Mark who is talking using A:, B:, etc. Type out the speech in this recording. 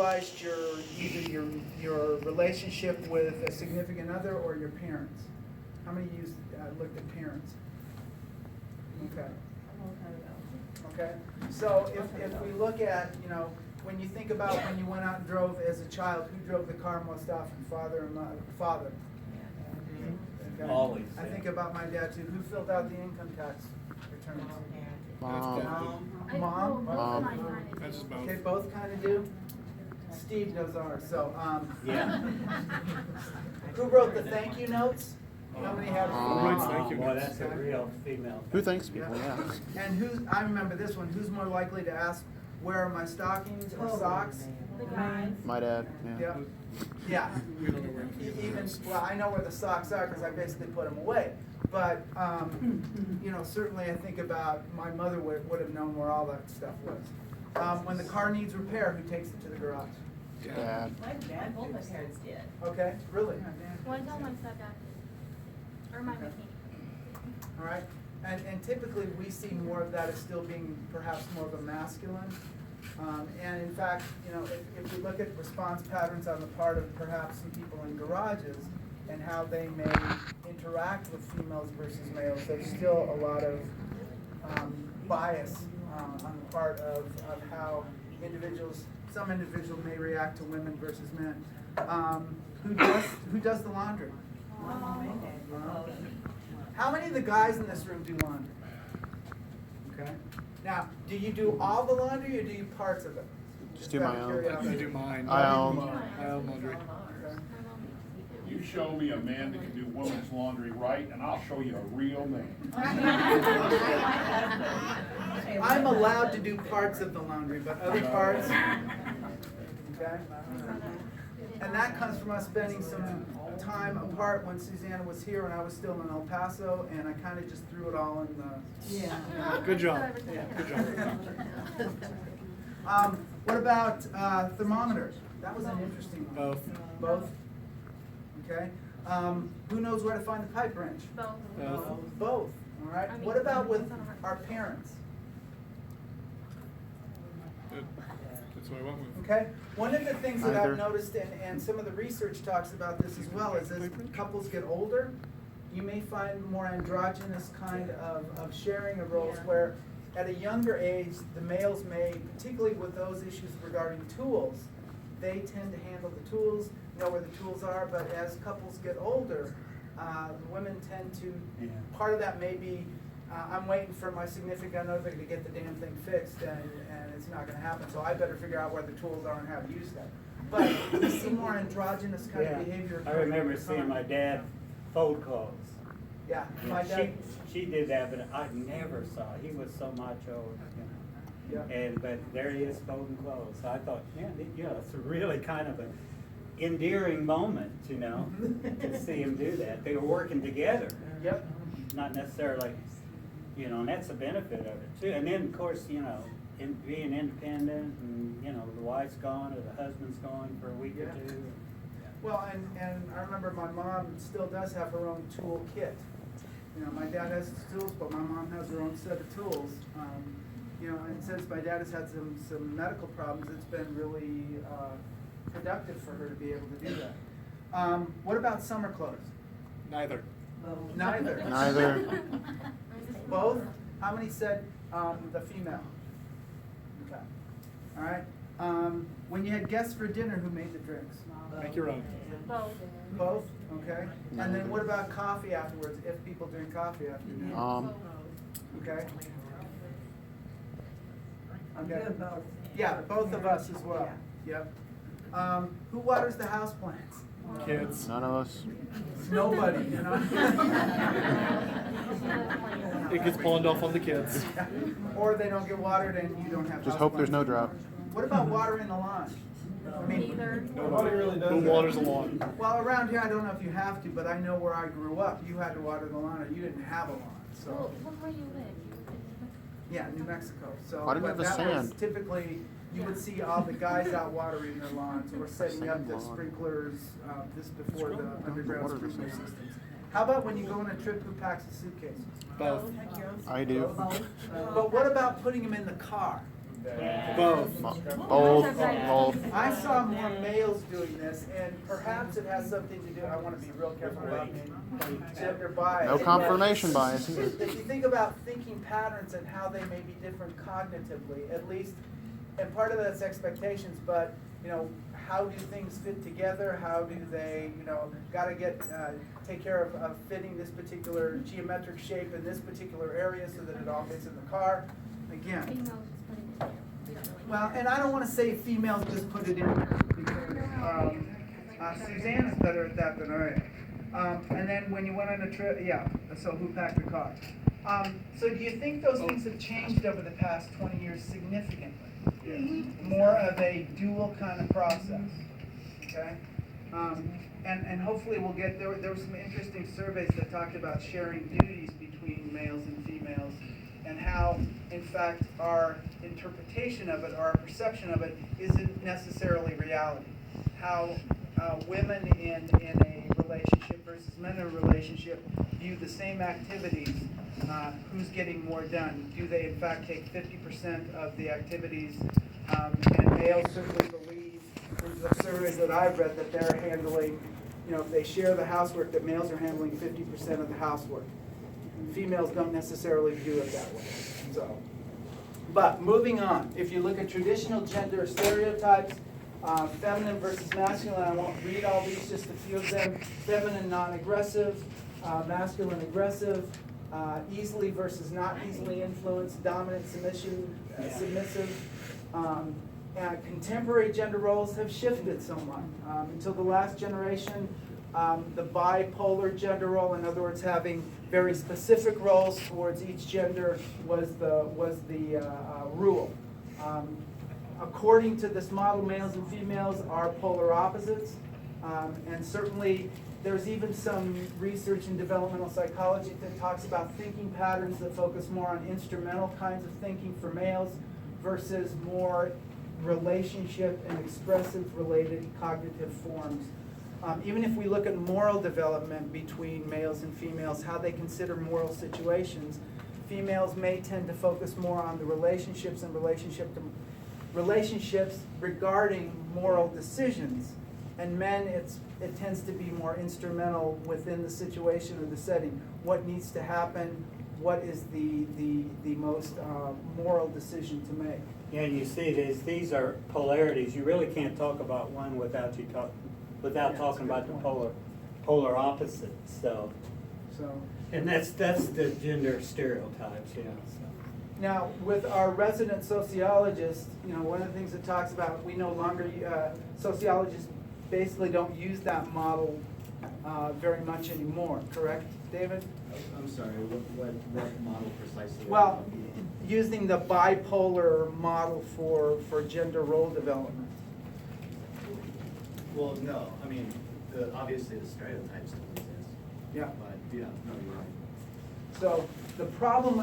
A: visualized either your relationship with a significant other or your parents? How many of you looked at parents? Okay. Okay. So if we look at, when you think about when you went out and drove as a child, who drove the car most often, father or mother? Father. Okay.
B: Always.
A: I think about my dad too. Who filled out the income tax returns? Mom.
C: That's just both.
A: Okay, both kind of do. Steve knows ours. So,
B: Yeah.
A: who wrote the thank you notes? How many have?
C: Thank you.
B: Boy, that's a real female.
D: Who thanks people? Yeah.
A: And I remember this one. Who's more likely to ask, where are my stockings or socks?
E: The guys.
D: My dad. Yeah.
A: Yeah.
C: We don't know where
A: Well, I know where the socks are because I basically put them away. But, certainly I think about my mother would have known where all that stuff was. When the car needs repair, who takes it to the garage?
D: Dad.
E: My dad, both my parents did.
A: Okay, really?
E: One time my stepdad did. Or my mechanic.
A: All right. And typically we see more of that as still being perhaps more of a masculine. And in fact, if you look at response patterns on the part of perhaps some people in garages and how they may interact with females versus males, there's still a lot of bias on the part of how some individuals may react to women versus men. Who does the laundry? How many of the guys in this room do laundry? Okay. Now, do you do all the laundry or do you parts of it?
D: Just do my
A: out of
D: own.
A: curiosity.
C: I do mine.
D: I own.
C: laundry.
F: You show me a man that can do women's laundry right, and I'll show you a real man.
A: I'm allowed to do parts of the laundry, but other parts, okay? And that comes from us spending some time apart when Susanna was here and I was still in El Paso, and I kind of just threw it all in the...
C: Good job.
A: Yeah.
C: Good job.
A: What about thermometers? That was an interesting one.
C: Both.
A: Both? Okay. Who knows where to find the pipe wrench?
E: Both.
A: Both, all right. What about with our parents?
C: Good. That's what I went with.
A: Okay. One of the things that
D: Either.
A: I've noticed, and some of the research talks about this as well, is as couples get older, you may find more androgynous kind of sharing of roles where at a younger age, the males may, particularly with those issues regarding tools, they tend to handle the tools, know where the tools are, but as couples get older, women tend to, part of that may be, I'm waiting for my significant other to get the damn thing fixed, and it's not going to happen, so I better figure out where the tools are and how to use them. But we see more androgynous kind of behavior.
B: I remember seeing my dad fold clothes.
A: Yeah, my dad.
B: She did that, but I never saw it. He was so macho,
A: Yeah.
B: But there he is folding clothes. So I thought, it's a really kind of an endearing moment, to see him do that. They were working together.
A: Yep.
B: Not necessarily, and that's the benefit of it too. And then, of course, being independent and, the wife's gone or the husband's gone for a week or two.
A: Well, and I remember my mom still does have her own tool kit. My dad has his tools, but my mom has her own set of tools. And since my dad has had some medical problems, it's been really productive for her to be able to do that. What about summer clothes?
C: Neither.
A: Neither.
D: Neither.
A: Both? How many said the female? Okay. All right. When you had guests for dinner, who made the drinks?
C: Make your own.
E: Both.
A: Both? Okay. And then what about coffee afterwards, if people drink coffee after dinner? Okay. Okay. Yeah, both of us as well. Yep. Who waters the house plants?
C: Kids.
D: None of us.
A: Nobody,
C: It gets pawned off on the kids.
A: Or they don't get watered and you don't have
D: Just
A: house
D: hope there's
A: plants.
D: no drought.
A: What about watering the lawn? I mean,
E: Neither.
A: nobody really does
C: Who
A: that.
C: waters the lawn?
A: Well, around here, I don't know if you have to, but I know where I grew up, you had to water the lawn, or you didn't have a lawn, so.
E: Well, where you live? You live
A: Yeah, New Mexico, so.
D: Why do we
A: but
D: have the
A: that was
D: sand?
A: typically, you would see all the guys out watering their lawns, or setting up the sprinklers, just before the underground
D: Water the
A: sprinkler
D: sand.
A: systems. How about when you go on a trip, who packs a suitcase?
C: Both.
D: I do.
A: But what about putting them in the car?
C: Both.
D: Both.
A: I saw more males doing this, and perhaps it has something to do, I wanna be real careful about gender bias.
D: No confirmation bias either.
A: If you think about thinking patterns and how they may be different cognitively, at least, and part of that's expectations, but, how do things fit together? How do they, gotta take care of fitting this particular geometric shape in this particular area so that it all fits in the car? Again,
E: Females just put it in there. We don't really
A: well,
E: care.
A: and I don't wanna say females just put it in there, because, Suzanne is better at that than I am. And then when you went on a trip, so who packed the car? So do you think those things have changed over the past 20 years significantly? More of a dual kind of process, okay? And hopefully we'll get, there were some interesting surveys that talked about sharing duties between males and females, and how, in fact, our interpretation of it, or our perception of it, isn't necessarily reality. How women in a relationship versus men in a relationship view the same activities. Who's getting more done? Do they in fact take 50% of the activities? And males certainly believe, in the surveys that I've read, that they're handling, if they share the housework, that males are handling 50% of the housework. Females don't necessarily do it that way. So, but moving on, if you look at traditional gender stereotypes, feminine versus masculine, I won't read all these, just a few of them. Feminine, non-aggressive, masculine, aggressive, easily versus not easily influenced, dominant, submissive. And contemporary gender roles have shifted somewhat. Until the last generation, the bipolar gender role, in other words, having very specific roles towards each gender, was the rule. According to this model, males and females are polar opposites, and certainly there's even some research in developmental psychology that talks about thinking patterns that focus more on instrumental kinds of thinking for males versus more relationship and expressive related cognitive forms. Even if we look at moral development between males and females, how they consider moral situations, females may tend to focus more on the relationships and relationships regarding moral decisions, and men it tends to be more instrumental within the situation or the setting. What needs to happen? What is the most moral decision to make?
B: Yeah, you see, these are polarities. You really can't talk about one without talking about the polar opposites. So, and that's the gender stereotypes. Yeah. So.
A: Now, with our resident sociologist, one of the things it talks about, we no longer sociologists basically don't use that model very much anymore. Correct, David?
G: I'm sorry, what model precisely?
A: Well, using the bipolar model for gender role development.
G: Well, no, I mean, obviously the stereotypes still exist.
A: Yeah.
G: But, no, you're right.
A: So the problem